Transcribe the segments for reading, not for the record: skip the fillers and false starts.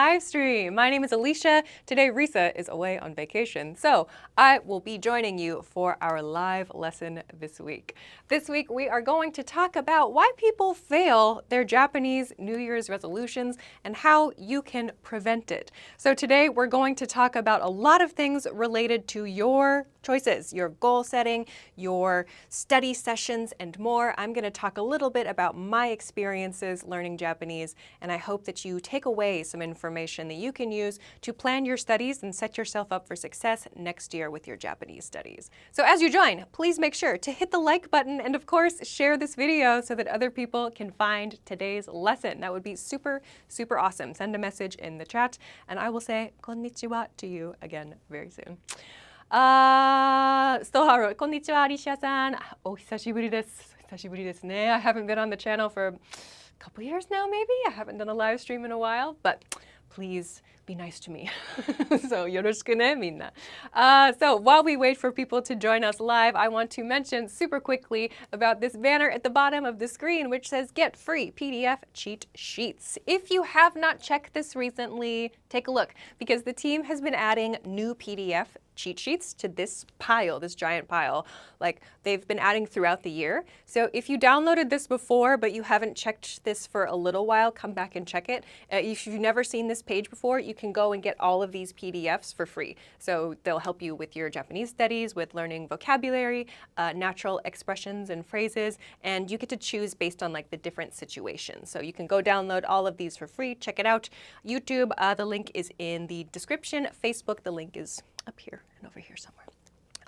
live stream. My name is Alicia. Today, Risa is away on vacation, so I will be joining you for our live lesson this week. This week, we are going to talk about why people fail their Japanese New Year's resolutions and how you can prevent it. So today, we're going to talk about a lot of things related to your choices, your goal setting, your study sessions, and more. I'm going to talk a little bit about my experiences learning Japanese, and I hope that you take away some information that you can use to plan your studies and set yourself up for success next year with your Japanese studies. So as you join, please make sure to hit the like button and of course share this video so that other people can find today's lesson. That would be super, super awesome. Send a message in the chat and I will say konnichiwa to you again very soon. ストハロー、こんにちは、アリシアさん。お久しぶりです。久しぶりですね。I haven't been on the channel for a couple years now, maybe. I haven't done a live stream in a while, but please be nice to me. So, よろしくね、みんな。So, while we wait for people to join us live, I want to mention super quickly about this banner at the bottom of the screen, which says Get Free PDF Cheat Sheets. If you have not checked this recently, take a look, because the team has been adding new PDF cheat sheets to this pile, this giant pile, like they've been adding throughout the year. So if you downloaded this before, but you haven't checked this for a little while, come back and check it. If you've never seen this page before, you can go and get all of these PDFs for free. So they'll help you with your Japanese studies, with learning vocabulary, natural expressions and phrases, and you get to choose based on like the different situations. So you can go download all of these for free, check it out. YouTube, the link is in the description. Facebook, the link is up here and over here somewhere.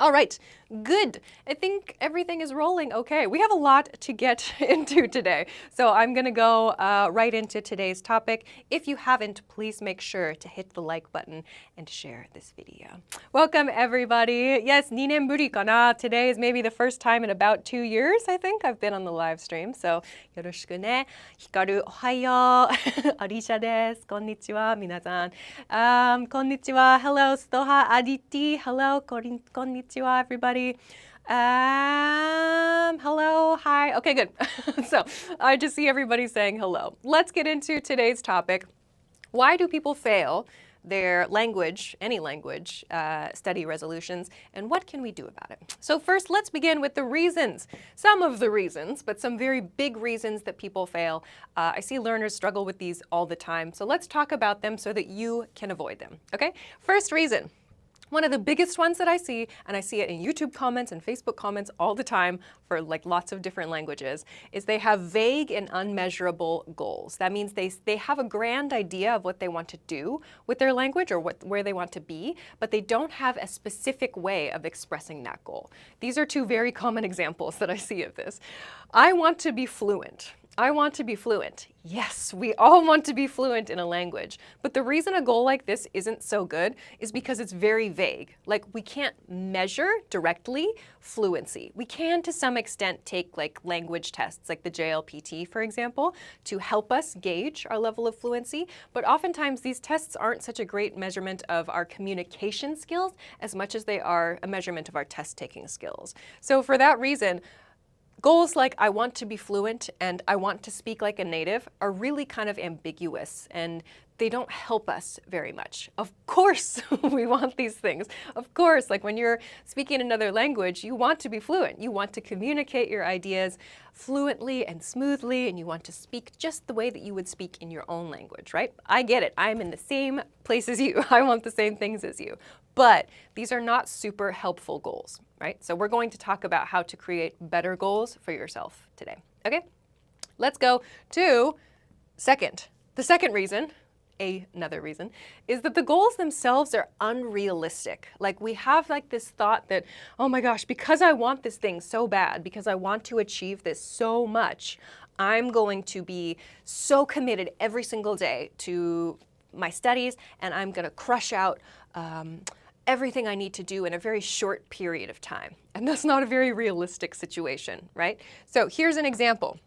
All right, good. I think everything is rolling okay. We have a lot to get into today, so I'm gonna go right into today's topic. If you haven't, please make sure to hit the like button and share this video. Welcome everybody. Yes, 2年ぶりかな. Today is maybe the first time in about 2 years, I think, I've been on the live stream, so よろしくね. Hikaru, おはよう. アリシャです。こんにちは、皆さん。こんにちは. Hello, Stoha, Aditi. Hello, こんにちは, everybody. Hello, hi. Okay, good. So I just see everybody saying hello. Let's get into today's topic. Why do people fail their language, any language, study resolutions, and what can we do about it? So first, let's begin with the reasons. Some of the reasons, but some very big reasons that people fail. I see learners struggle with these all the time, so let's talk about them so that you can avoid them, okay? First reason. One of the biggest ones that I see, and I see it in YouTube comments and Facebook comments all the time for like lots of different languages, is they have vague and unmeasurable goals. That means they have a grand idea of what they want to do with their language or where they want to be, but they don't have a specific way of expressing that goal. These are two very common examples that I see of this. I want to be fluent. I want to be fluent. Yes, we all want to be fluent in a language. But the reason a goal like this isn't so good is because it's very vague. Like we can't measure directly fluency. We can to some extent take like language tests like the JLPT, for example, to help us gauge our level of fluency. But oftentimes these tests aren't such a great measurement of our communication skills as much as they are a measurement of our test-taking skills. So for that reason, goals like I want to be fluent and I want to speak like a native are really kind of ambiguous and they don't help us very much. Of course, we want these things. Of course, like when you're speaking another language, you want to be fluent. You want to communicate your ideas fluently and smoothly, and you want to speak just the way that you would speak in your own language, right? I get it. I'm in the same place as you. I want the same things as you. But these are not super helpful goals, right? So we're going to talk about how to create better goals for yourself today, okay? Let's go to the second reason, another reason, is that the goals themselves are unrealistic. Like we have like this thought that, oh my gosh, because I want this thing so bad, because I want to achieve this so much, I'm going to be so committed every single day to my studies and I'm gonna crush out everything I need to do in a very short period of time. And that's not a very realistic situation, right? So here's an example.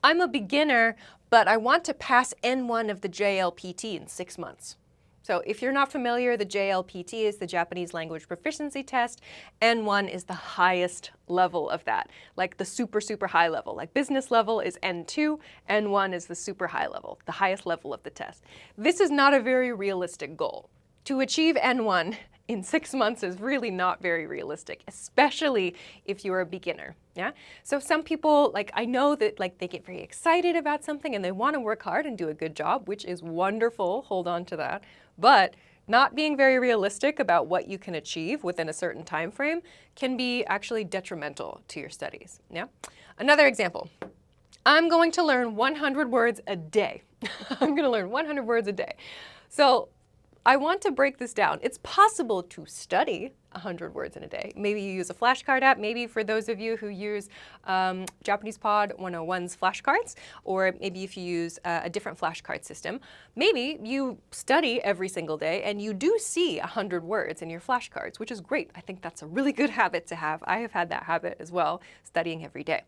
I'm a beginner, but I want to pass N1 of the JLPT in 6 months. So if you're not familiar, the JLPT is the Japanese Language Proficiency Test. N1 is the highest level of that, like the super, super high level. Like business level is N2, N1 is the super high level, the highest level of the test. This is not a very realistic goal. To achieve N1 in 6 months is really not very realistic, especially if you're a beginner, yeah? So some people, like I know that like they get very excited about something and they want to work hard and do a good job, which is wonderful, hold on to that, but not being very realistic about what you can achieve within a certain time frame can be actually detrimental to your studies, yeah? Another example, I'm going to learn 100 words a day. I'm going to learn 100 words a day. So I want to break this down. It's possible to study 100 words in a day. Maybe you use a flashcard app. Maybe for those of you who use Japanese Pod 101's flashcards, or maybe if you use a different flashcard system, maybe you study every single day and you do see 100 words in your flashcards, which is great. I think that's a really good habit to have. I have had that habit as well, studying every day.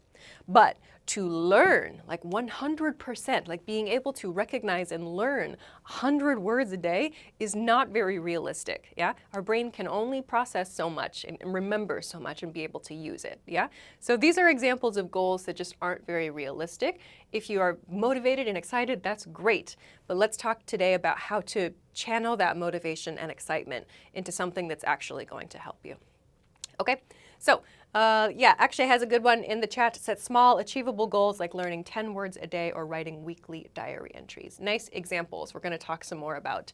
But to learn, like 100%, like being able to recognize and learn 100 words a day is not very realistic, yeah? Our brain can only process so much and remember so much and be able to use it, yeah? So these are examples of goals that just aren't very realistic. If you are motivated and excited, that's great. But let's talk today about how to channel that motivation and excitement into something that's actually going to help you. Okay, so yeah, Akshay has a good one in the chat. Set small, achievable goals like learning 10 words a day or writing weekly diary entries. Nice examples. We're going to talk some more about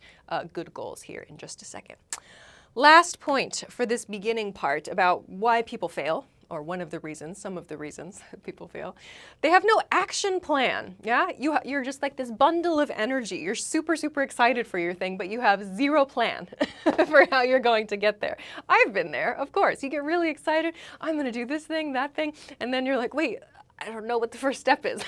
good goals here in just a second. Last point for this beginning part about why people fail, or one of the reasons, some of the reasons people fail. They have no action plan, yeah? You're just like this bundle of energy. You're super, super excited for your thing, but you have zero plan for how you're going to get there. I've been there, of course. You get really excited, I'm gonna do this thing, that thing, and then you're like, wait, I don't know what the first step is,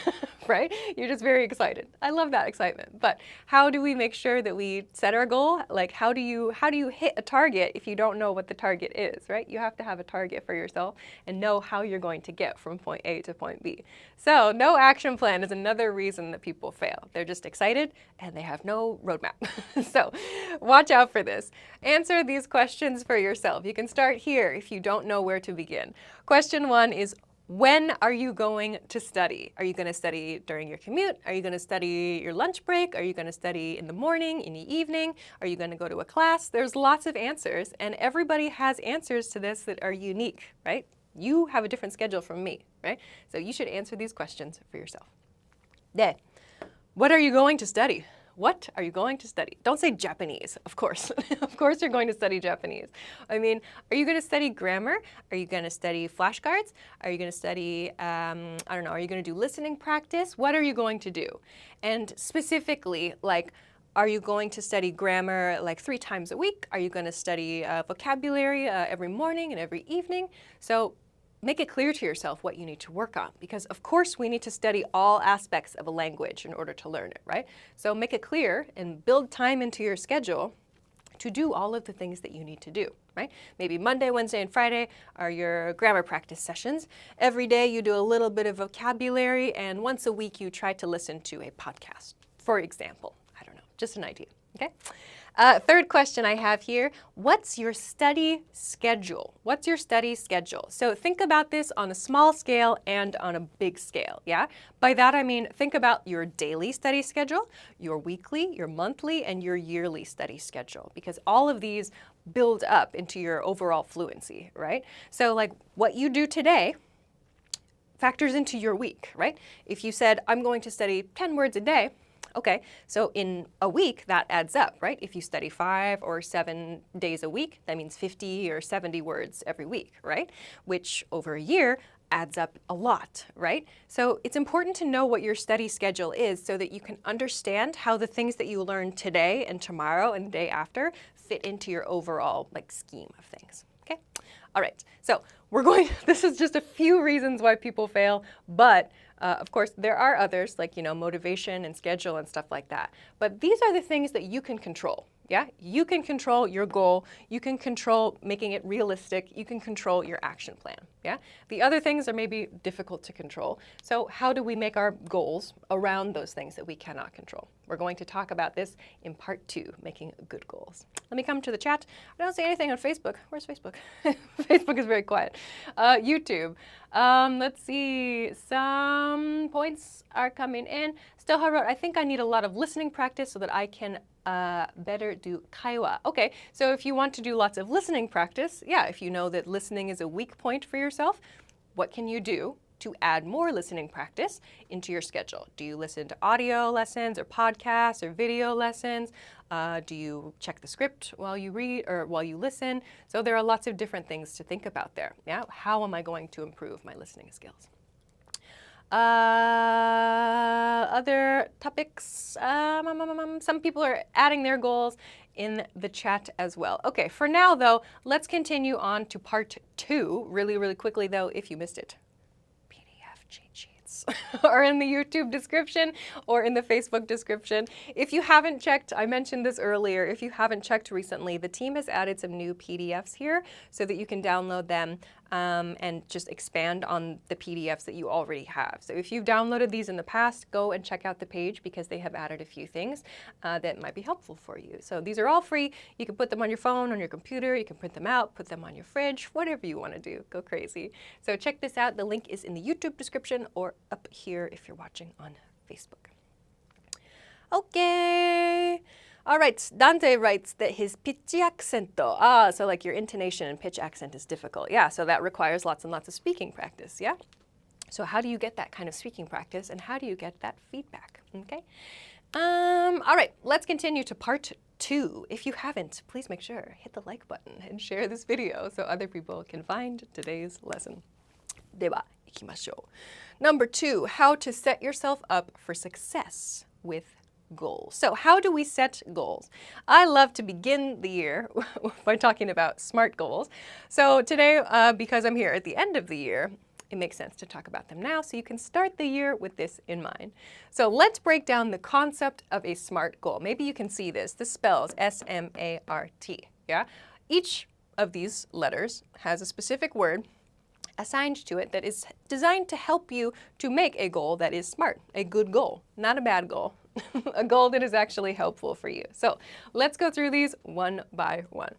right? You're just very excited. I love that excitement. But how do we make sure that we set our goal? Like how do you hit a target if you don't know what the target is, right? You have to have a target for yourself and know how you're going to get from point A to point B. So no action plan is another reason that people fail. They're just excited and they have no roadmap. So watch out for this. Answer these questions for yourself. You can start here if you don't know where to begin. Question 1 is, when are you going to study? Are you going to study during your commute? Are you going to study your lunch break? Are you going to study in the morning, in the evening? Are you going to go to a class? There's lots of answers, and everybody has answers to this that are unique, right? You have a different schedule from me, right? So you should answer these questions for yourself. Then, what are you going to study? What are you going to study? Don't say Japanese, of course. Of course you're going to study Japanese. I mean, are you going to study grammar? Are you going to study flashcards? Are you going to study, I don't know, are you going to do listening practice? What are you going to do? And specifically, like, are you going to study grammar like 3 times a week? Are you going to study vocabulary every morning and every evening? So make it clear to yourself what you need to work on, because of course we need to study all aspects of a language in order to learn it, right? So make it clear and build time into your schedule to do all of the things that you need to do, right? Maybe Monday, Wednesday, and Friday are your grammar practice sessions. Every day you do a little bit of vocabulary, and once a week you try to listen to a podcast, for example. I don't know, just an idea, okay? Third question I have here, what's your study schedule? What's your study schedule? So think about this on a small scale and on a big scale, yeah? By that I mean, think about your daily study schedule, your weekly, your monthly, and your yearly study schedule, because all of these build up into your overall fluency, right? So like what you do today factors into your week, right? If you said, I'm going to study 10 words a day, okay, so in a week, that adds up, right? If you study 5 or 7 days a week, that means 50 or 70 words every week, right? Which over a year adds up a lot, right? So it's important to know what your study schedule is so that you can understand how the things that you learn today and tomorrow and the day after fit into your overall like scheme of things, okay? All right, so we're going, this is just a few reasons why people fail, but Of course, there are others like, motivation and schedule and stuff like that. But these are the things that you can control. Yeah, you can control your goal. You can control making it realistic. You can control your action plan. Yeah, the other things are maybe difficult to control. So how do we make our goals around those things that we cannot control? We're going to talk about this in part 2, making good goals. Let me come to the chat. I don't see anything on Facebook. Where's Facebook? Facebook is very quiet. YouTube. Let's see. Some points are coming in. Stelha wrote, I think I need a lot of listening practice so that I can better do kaiwa. Okay, so if you want to do lots of listening practice, yeah, if you know that listening is a weak point for yourself, what can you do to add more listening practice into your schedule? Do you listen to audio lessons or podcasts or video lessons? Do you check the script while you read or while you listen? So there are lots of different things to think about there. Yeah, how am I going to improve my listening skills? Other topics, some people are adding their goals in the chat as well. Okay, for now though, let's continue on to part 2 really quickly though, if you missed it. PDF cheat sheets are in the YouTube description or in the Facebook description. If you haven't checked, I mentioned this earlier, if you haven't checked recently, the team has added some new PDFs here so that you can download them and just expand on the PDFs that you already have. So if you've downloaded these in the past, go and check out the page because they have added a few things that might be helpful for you. So these are all free. You can put them on your phone, on your computer, you can print them out, put them on your fridge, whatever you want to do. Go crazy. So check this out. The link is in the YouTube description or up here if you're watching on Facebook. Okay. All right, Dante writes that his pitchy accento, so like your intonation and pitch accent is difficult. Yeah, so that requires lots and lots of speaking practice, yeah? So how do you get that kind of speaking practice and how do you get that feedback, okay? All right, let's continue to part 2. If you haven't, please make sure, hit the like button and share this video so other people can find today's lesson. では、行きましょう. Number 2, how to set yourself up for success with goals. So how do we set goals? I love to begin the year by talking about SMART goals. So today, because I'm here at the end of the year, it makes sense to talk about them now so you can start the year with this in mind. So let's break down the concept of a SMART goal. Maybe you can see this. This spells S-M-A-R-T, yeah? Each of these letters has a specific word assigned to it that is designed to help you to make a goal that is smart, a good goal, not a bad goal. A goal that is actually helpful for you. So let's go through these one by one.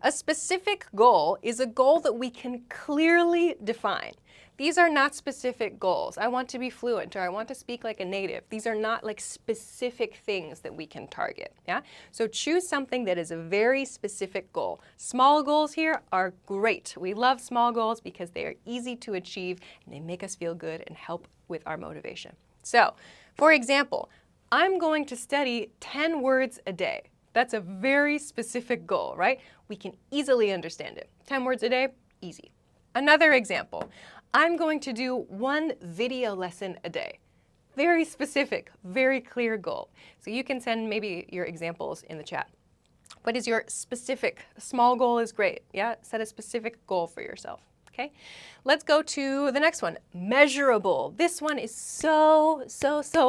A specific goal is a goal that we can clearly define. These are not specific goals. I want to be fluent or I want to speak like a native. These are not like specific things that we can target. Yeah? So choose something that is a very specific goal. Small goals here are great. We love small goals because they are easy to achieve and they make us feel good and help with our motivation. So, for example, I'm going to study 10 words a day. That's a very specific goal, right? We can easily understand it. 10 words a day, easy. Another example, I'm going to do 1 video lesson a day. Very specific, very clear goal. So you can send maybe your examples in the chat. What is your specific? Small goal is great, yeah? Set a specific goal for yourself. Okay, let's go to the next one, measurable. This one is so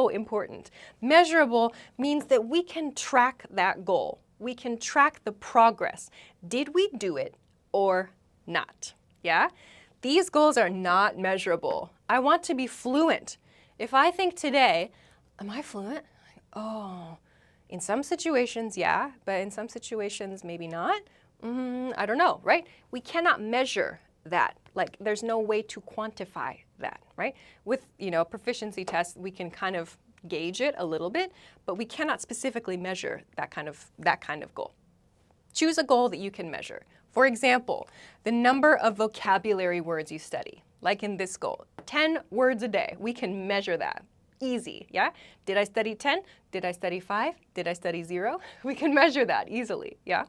important. Measurable means that we can track that goal. We can track the progress. Did we do it or not? Yeah, these goals are not measurable. I want to be fluent. If I think today, am I fluent? Oh, in some situations, yeah, but in some situations, maybe not. I don't know, right? We cannot measure that. Like, there's no way to quantify that, right? With, proficiency tests, we can kind of gauge it a little bit, but we cannot specifically measure that kind of goal. Choose a goal that you can measure. For example, the number of vocabulary words you study, like in this goal, 10 words a day. We can measure that. Easy, yeah? Did I study 10? Did I study 5? Did I study 0? We can measure that easily, yeah?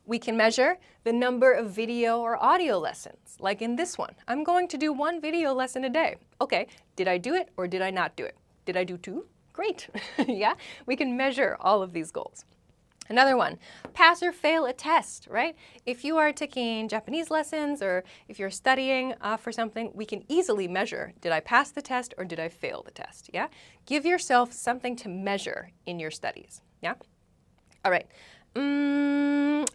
We can measure the number of video or audio lessons, like in this one. I'm going to do 1 video lesson a day. Okay, did I do it or did I not do it? Did I do 2? Great, yeah? We can measure all of these goals. Another one, pass or fail a test, right? If you are taking Japanese lessons or if you're studying for something, we can easily measure, did I pass the test or did I fail the test, yeah? Give yourself something to measure in your studies, yeah? All right.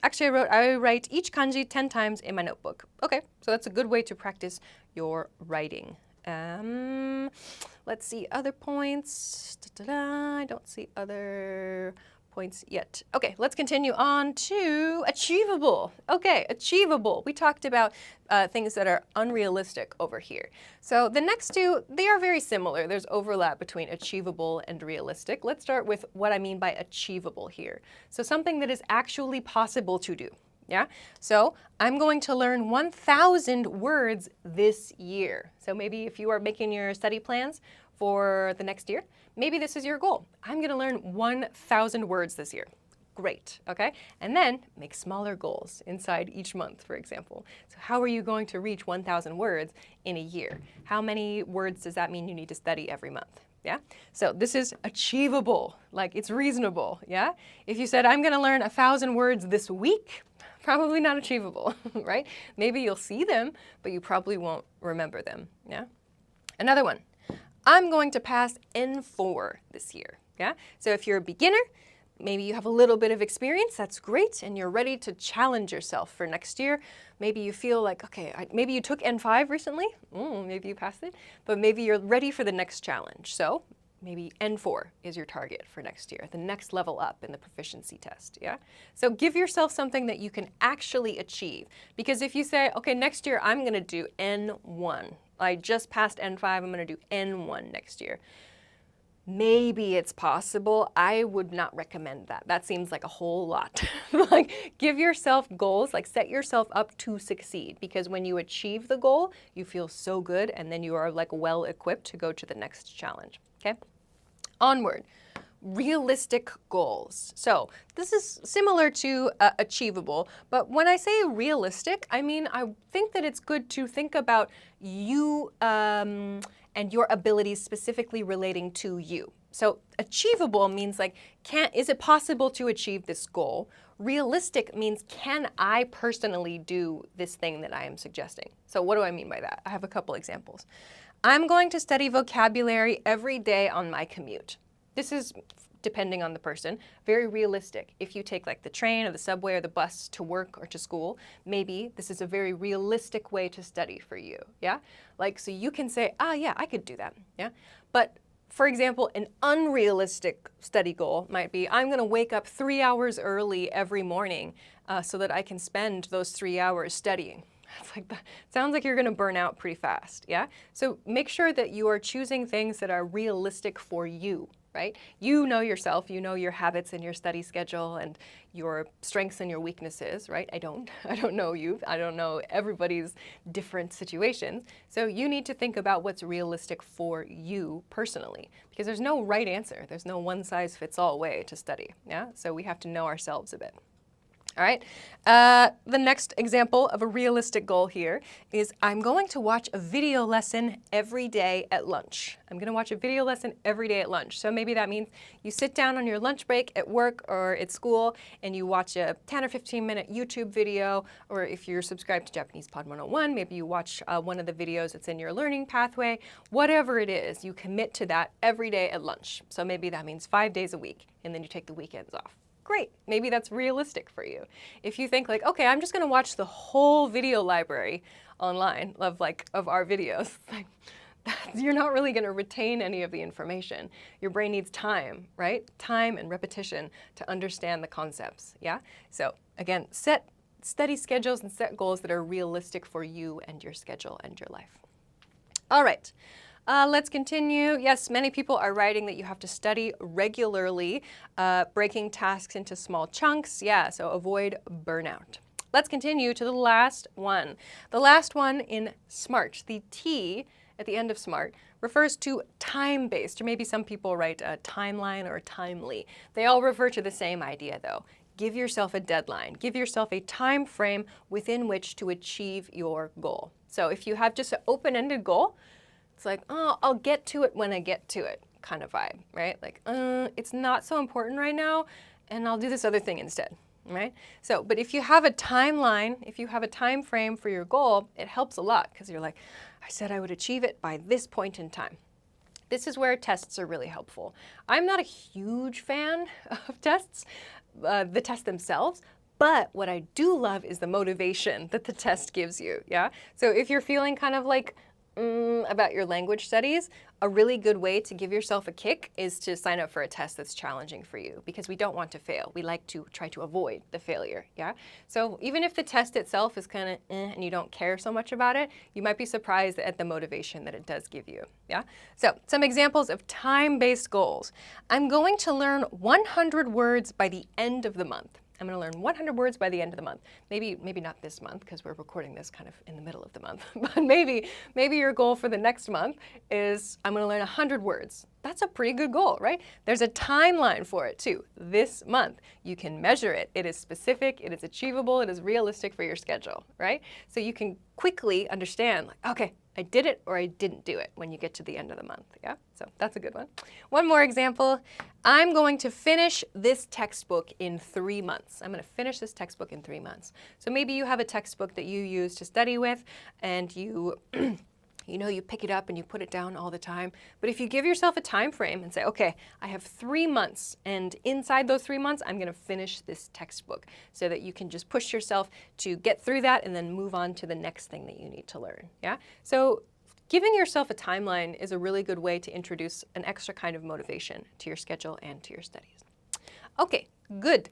Actually, I write each kanji 10 times in my notebook. Okay, so that's a good way to practice your writing. Let's see other points. I don't see other points yet. Okay, let's continue on to achievable. Okay, achievable. We talked about things that are unrealistic over here. So the next two, they are very similar. There's overlap between achievable and realistic. Let's start with what I mean by achievable here. So something that is actually possible to do. Yeah, so I'm going to learn 1,000 words this year. So maybe if you are making your study plans for the next year, maybe this is your goal. I'm going to learn 1,000 words this year. Great, okay? And then make smaller goals inside each month, for example. So how are you going to reach 1,000 words in a year? How many words does that mean you need to study every month? Yeah, so this is achievable, like it's reasonable, yeah? If you said, I'm gonna learn 1,000 words this week, probably not achievable, right? Maybe you'll see them, but you probably won't remember them, yeah? Another one, I'm going to pass N4 this year, yeah? So if you're a beginner, maybe you have a little bit of experience, that's great, and you're ready to challenge yourself for next year. Maybe you feel like, okay, maybe you took N5 recently, maybe you passed it, but maybe you're ready for the next challenge. So maybe N4 is your target for next year, the next level up in the proficiency test, yeah? So give yourself something that you can actually achieve. Because if you say, okay, next year I'm gonna do N1. I just passed N5, I'm gonna do N1 next year. Maybe it's possible. I would not recommend that. That seems like a whole lot. Like, give yourself goals, like set yourself up to succeed, because when you achieve the goal, you feel so good and then you are like well equipped to go to the next challenge, okay? Onward, realistic goals. So this is similar to achievable, but when I say realistic, I mean, I think that it's good to think about you and your abilities specifically relating to you. So achievable means like, is it possible to achieve this goal? Realistic means, can I personally do this thing that I am suggesting? So what do I mean by that? I have a couple examples. I'm going to study vocabulary every day on my commute. This is, depending on the person, very realistic. If you take like the train or the subway or the bus to work or to school, maybe this is a very realistic way to study for you, yeah? Like, so you can say, yeah, I could do that, yeah? But for example, an unrealistic study goal might be, I'm gonna wake up 3 hours early every morning so that I can spend those 3 hours studying. It's like that. Sounds like you're gonna burn out pretty fast, yeah? So make sure that you are choosing things that are realistic for you, right? You know yourself, you know your habits and your study schedule and your strengths and your weaknesses, right? I don't know you. I don't know everybody's different situations. So you need to think about what's realistic for you personally, because there's no right answer. There's no one size fits all way to study, yeah? So we have to know ourselves a bit. All right, the next example of a realistic goal here is I'm going to watch a video lesson every day at lunch. I'm going to watch a video lesson every day at lunch. So maybe that means you sit down on your lunch break at work or at school and you watch a 10 or 15-minute YouTube video, or if you're subscribed to Japanese Pod 101, maybe you watch one of the videos that's in your learning pathway. Whatever it is, you commit to that every day at lunch. So maybe that means 5 days a week, and then you take the weekends off. Great, maybe that's realistic for you. If you think like, okay, I'm just gonna watch the whole video library online of our videos, like, you're not really gonna retain any of the information. Your brain needs time, right? Time and repetition to understand the concepts, yeah? So again, set study schedules and set goals that are realistic for you and your schedule and your life. All right. Let's continue. Yes, many people are writing that you have to study regularly, breaking tasks into small chunks. Yeah, so avoid burnout. Let's continue to the last one. The last one in SMART, the T at the end of SMART, refers to time-based, or maybe some people write a timeline or timely. They all refer to the same idea though. Give yourself a deadline. Give yourself a time frame within which to achieve your goal. So if you have just an open-ended goal, it's like, oh, I'll get to it when I get to it kind of vibe, right? Like, it's not so important right now, and I'll do this other thing instead, right? So, but if you have a timeline, if you have a time frame for your goal, it helps a lot because you're like, I said I would achieve it by this point in time. This is where tests are really helpful. I'm not a huge fan of tests, the tests themselves, but what I do love is the motivation that the test gives you, yeah? So if you're feeling kind of like, about your language studies, a really good way to give yourself a kick is to sign up for a test that's challenging for you, because we don't want to fail. We like to try to avoid the failure, yeah? So even if the test itself is kind of and you don't care so much about it, you might be surprised at the motivation that it does give you, yeah? So some examples of time-based goals. I'm going to learn 100 words by the end of the month. I'm going to learn 100 words by the end of the month. Maybe not this month because we're recording this kind of in the middle of the month, but maybe your goal for the next month is I'm going to learn 100 words. That's a pretty good goal, right? There's a timeline for it too. This month, you can measure it. It is specific, it is achievable, it is realistic for your schedule, right? So you can quickly understand, like, okay, I did it or I didn't do it when you get to the end of the month, yeah? So that's a good one. One more example. I'm going to finish this textbook in 3 months. I'm going to finish this textbook in 3 months. So maybe you have a textbook that you use to study with and you you pick it up and you put it down all the time. But if you give yourself a time frame and say, okay, I have 3 months, and inside those 3 months, I'm going to finish this textbook, so that you can just push yourself to get through that and then move on to the next thing that you need to learn. Yeah. So giving yourself a timeline is a really good way to introduce an extra kind of motivation to your schedule and to your studies. Okay, good.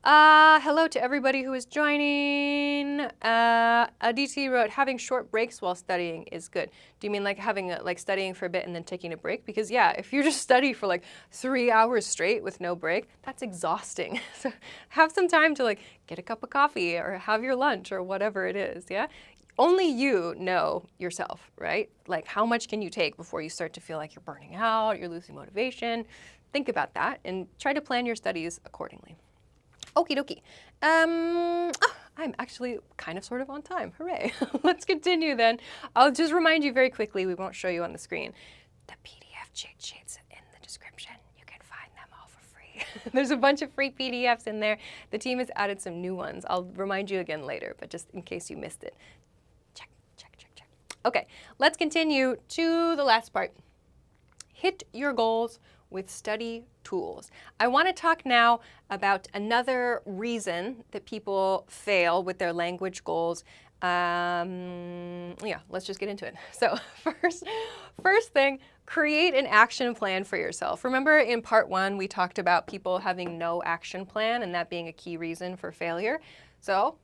Hello to everybody who is joining. Aditi wrote, having short breaks while studying is good. Do you mean like having studying for a bit and then taking a break? Because yeah, if you just study for like 3 hours straight with no break, that's exhausting. So have some time to like get a cup of coffee or have your lunch or whatever it is, yeah? Only you know yourself, right? Like how much can you take before you start to feel like you're burning out, you're losing motivation? Think about that and try to plan your studies accordingly. Okie dokie. I'm actually kind of sort of on time. Hooray. Let's continue then. I'll just remind you very quickly, we won't show you on the screen. The PDF cheat sheets in the description. You can find them all for free. There's a bunch of free PDFs in there. The team has added some new ones. I'll remind you again later, but just in case you missed it. Check. Okay, let's continue to the last part. Hit your goals with study tools. I want to talk now about another reason that people fail with their language goals. Yeah, let's just get into it. So first thing, create an action plan for yourself. Remember in part 1, we talked about people having no action plan and that being a key reason for failure. So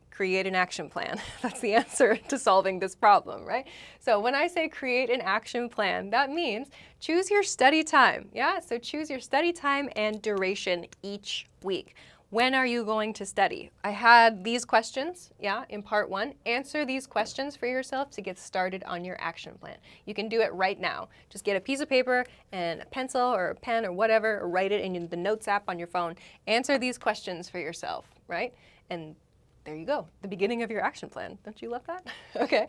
create an action plan. That's the answer to solving this problem, right? So when I say create an action plan, that means choose your study time, yeah? So choose your study time and duration each week. When are you going to study? I had these questions, yeah, in part 1. Answer these questions for yourself to get started on your action plan. You can do it right now. Just get a piece of paper and a pencil or a pen or whatever, or write it in the Notes app on your phone. Answer these questions for yourself, right? And there you go, the beginning of your action plan. Don't you love that? Okay.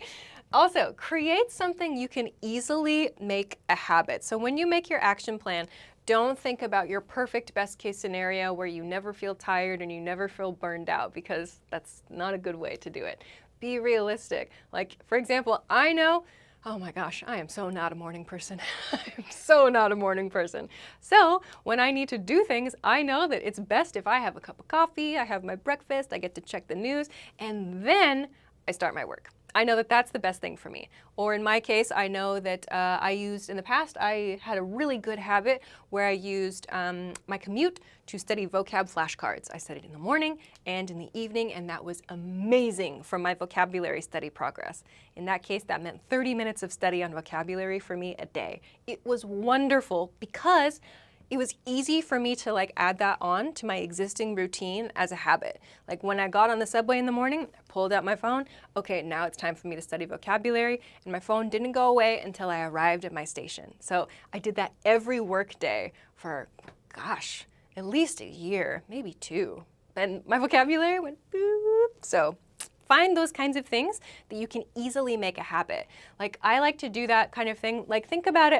Also, create something you can easily make a habit. So when you make your action plan, don't think about your perfect best case scenario where you never feel tired and you never feel burned out, because that's not a good way to do it. Be realistic. Like, for example, I know, oh my gosh, I am so not a morning person. I'm so not a morning person. So when I need to do things, I know that it's best if I have a cup of coffee, I have my breakfast, I get to check the news, and then I start my work. I know that that's the best thing for me. Or in my case, I know that in the past, I had a really good habit where I used my commute to study vocab flashcards. I studied in the morning and in the evening, and that was amazing for my vocabulary study progress. In that case, that meant 30 minutes of study on vocabulary for me a day. It was wonderful because it was easy for me to add that on to my existing routine as a habit. Like when I got on the subway in the morning, I pulled out my phone. Okay, now it's time for me to study vocabulary, and my phone didn't go away until I arrived at my station. So I did that every work day for, gosh, at least a year, maybe 2. And my vocabulary went boop. So find those kinds of things that you can easily make a habit. Like I like to do that kind of thing. I like to think about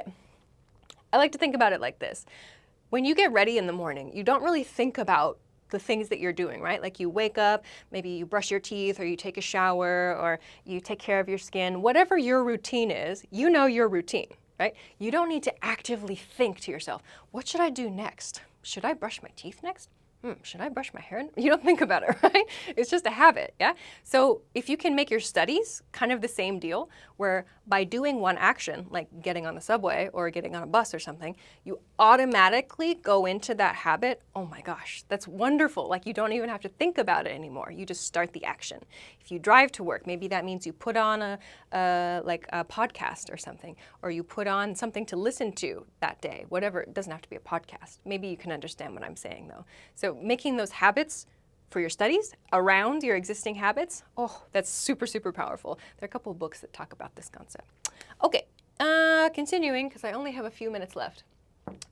it like this. when you get ready in the morning, you don't really think about the things that you're doing, right? Like you wake up, maybe you brush your teeth or you take a shower or you take care of your skin. Whatever your routine is, you know your routine, right? You don't need to actively think to yourself, what should I do next? Should I brush my teeth next? Should I brush my hair? You don't think about it, right? It's just a habit, yeah? So if you can make your studies kind of the same deal, where by doing one action, like getting on the subway or getting on a bus or something, you automatically go into that habit, oh my gosh, that's wonderful. Like you don't even have to think about it anymore. You just start the action. If you drive to work, maybe that means you put on a podcast or something, or you put on something to listen to that day, whatever. It doesn't have to be a podcast. Maybe you can understand what I'm saying though. So making those habits for your studies around your existing habits, oh, that's super, super powerful. There are a couple of books that talk about this concept. Okay, continuing, because I only have a few minutes left.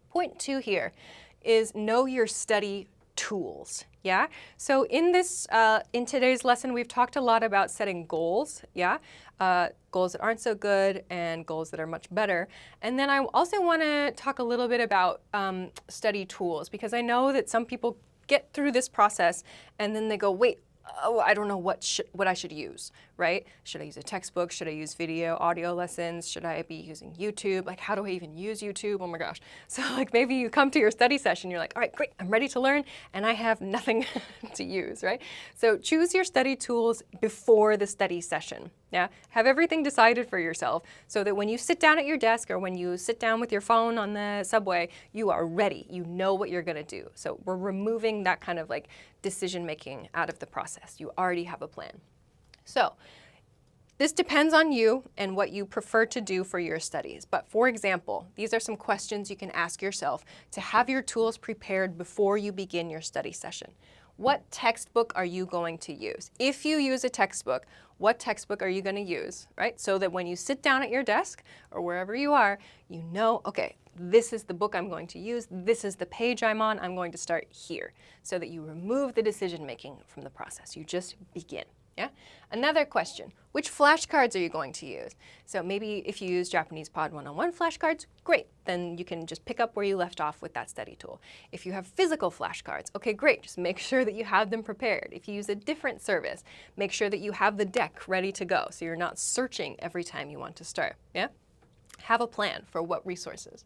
Point 2 here is know your study tools, yeah? So in this, in today's lesson, we've talked a lot about setting goals, yeah? Goals that aren't so good and goals that are much better. And then I also want to talk a little bit about study tools, because I know that some people get through this process and then they go, wait, oh, I don't know what I should use, right? Should I use a textbook? Should I use video, audio lessons? Should I be using YouTube? Like, how do I even use YouTube? Oh my gosh. So like maybe you come to your study session, you're like, all right, great, I'm ready to learn, and I have nothing to use, right? So choose your study tools before the study session, yeah? Have everything decided for yourself so that when you sit down at your desk or when you sit down with your phone on the subway, you are ready. You know what you're gonna do. So we're removing that kind of like decision-making out of the process. You already have a plan. So this depends on you and what you prefer to do for your studies. But for example, these are some questions you can ask yourself to have your tools prepared before you begin your study session. What textbook are you going to use? If you use a textbook, what textbook are you going to use, right? So that when you sit down at your desk or wherever you are, you know, okay, this is the book I'm going to use, this is the page I'm on, I'm going to start here, so that you remove the decision-making from the process. You just begin, yeah? Another question, which flashcards are you going to use? So maybe if you use Japanese Pod 101 flashcards, great, then you can just pick up where you left off with that study tool. If you have physical flashcards, okay, great, just make sure that you have them prepared. If you use a different service, make sure that you have the deck ready to go, so you're not searching every time you want to start, yeah? Have a plan for what resources.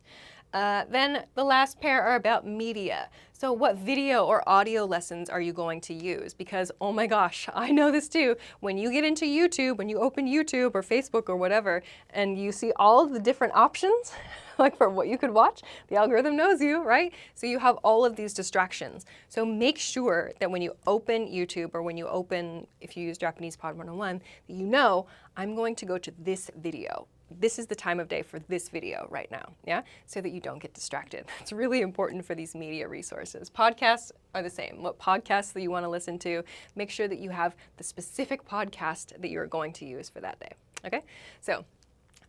Then the last pair are about media. So what video or audio lessons are you going to use? Because, oh my gosh, I know this too. When you get into YouTube, when you open YouTube or Facebook or whatever, and you see all of the different options, like for what you could watch, the algorithm knows you, right? So you have all of these distractions. So make sure that when you open YouTube or when you open, if you use Japanese Pod 101, that you know, I'm going to go to this video. This is the time of day for this video right now, yeah? So that you don't get distracted. It's really important for these media resources. Podcasts are the same. What podcasts that you want to listen to, make sure that you have the specific podcast that you're going to use for that day, okay? So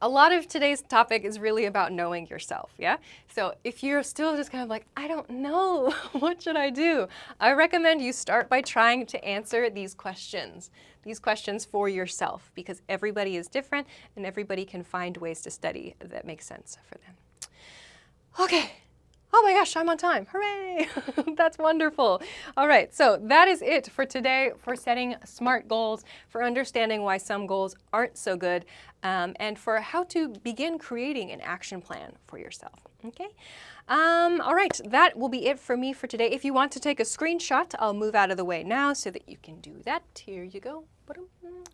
a lot of today's topic is really about knowing yourself, yeah? So if you're still just kind of like, I don't know, what should I do? I recommend you start by trying to answer these questions for yourself, because everybody is different and everybody can find ways to study that make sense for them. Okay. Oh my gosh, I'm on time. Hooray! That's wonderful. All right, so that is it for today for setting SMART goals, for understanding why some goals aren't so good, and for how to begin creating an action plan for yourself. Okay? All right, that will be it for me for today. If you want to take a screenshot, I'll move out of the way now so that you can do that. Here you go.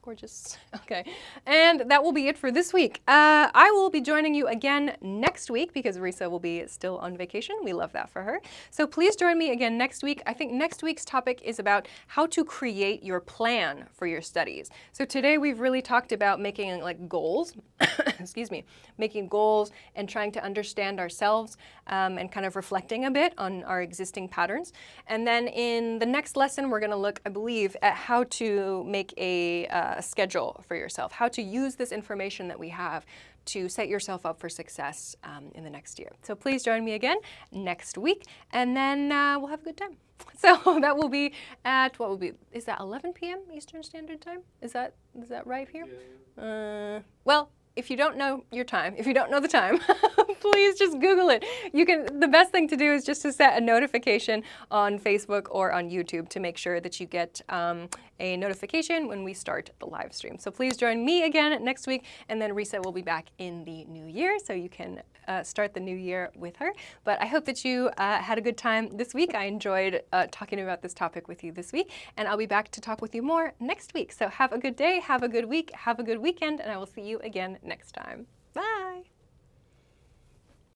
Gorgeous. Okay. And that will be it for this week. I will be joining you again next week because Risa will be still on vacation. We love that for her. So please join me again next week. I think next week's topic is about how to create your plan for your studies. So today we've really talked about making like goals, excuse me, making goals and trying to understand ourselves and kind of reflecting a bit on our existing patterns. And then in the next lesson, we're going to look, I believe, at how to make a schedule for yourself, how to use this information that we have to set yourself up for success in the next year. So please join me again next week, and then we'll have a good time. So that will be at, what will be, is that 11 p.m. Eastern Standard Time? Is that right here? Yeah. Well, if you don't know your time, if you don't know the time, Please just Google it. The best thing to do is just to set a notification on Facebook or on YouTube to make sure that you get a notification when we start the live stream. So please join me again next week, and then Risa will be back in the new year, so you can start the new year with her. But I hope that you had a good time this week. I enjoyed talking about this topic with you this week, and I'll be back to talk with you more next week. So have a good day, have a good week, have a good weekend, and I will see you again next time.